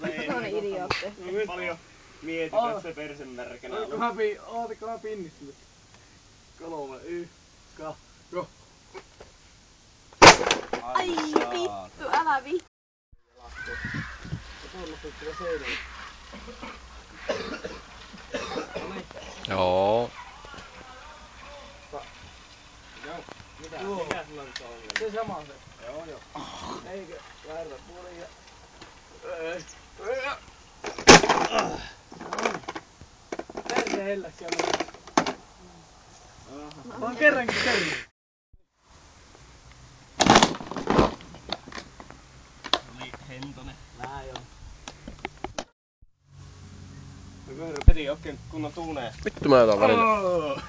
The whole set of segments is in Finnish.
Semmonen idiootti. Paljon mietitään se persen märkänä. Ootikohan pinnistynyt? 3, 1, 2, go! Ai vittu, älä vittu. Joo. Mikä sulla nyt on ongelma? Se sama se. Joo. Eikö? Väärä puoli ja... Perse helläks siellä. Vaan kerrankin. Oli hentonen. Näin on. Peti oikein kunnon tuuneen. Vittu mä otan välillä.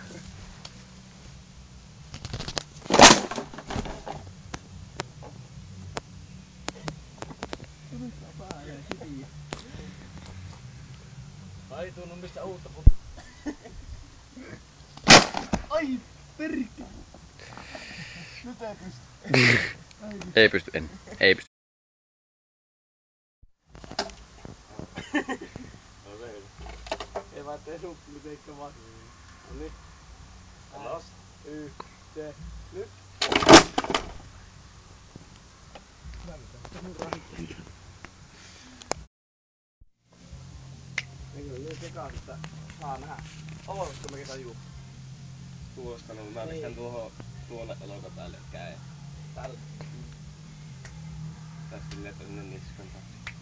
Ai tunnu mistä uutta Ai perkele! Nyt ei pysty. Ei pysty, ei pysty. Ei vaan tee suppi mitenkään vaan. Noniin. Alas. Yhteen. Nyt. Eikö niin sekaan, että saa nähdä. Ovatko me tajuu? Tuosta no mä pistän tuolle olkapäälle käen. Tällä. Tästä silleen tonne niskan taakse.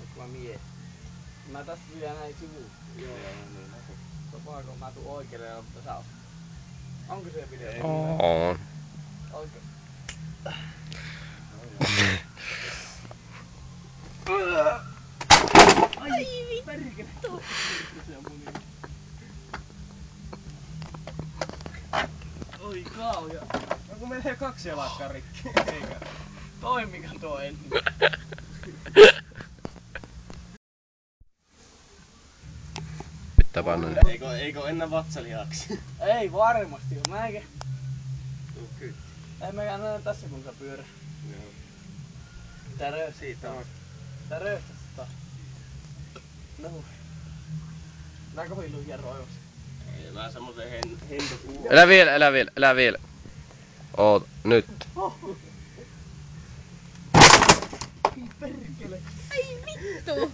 Onko mä mies? Mä tästä vielä näin sivuun. Joo, niin näkö. Sopaako mä tuun oikealle, mutta sä oot. Onko se video? On. Onko? Ai vittu. Oi kauja. Onko meillä 2 jalakkaa rikki? Eikä. Toimiko tuo ennen? Pitää panna nyt. Eikö ennen vatsalihaksi? Ei varmasti oo. Mä eikä. Kyllä. Ei mä näe tässä kun sä pyörä. Joo. Tää röystä. Siitä on. Tää röystä taas. No. Nää kovin hieroa Ei mä semmosen hentokuun. Elä vielä. Oot, nyt. Perkele. Ai vittu.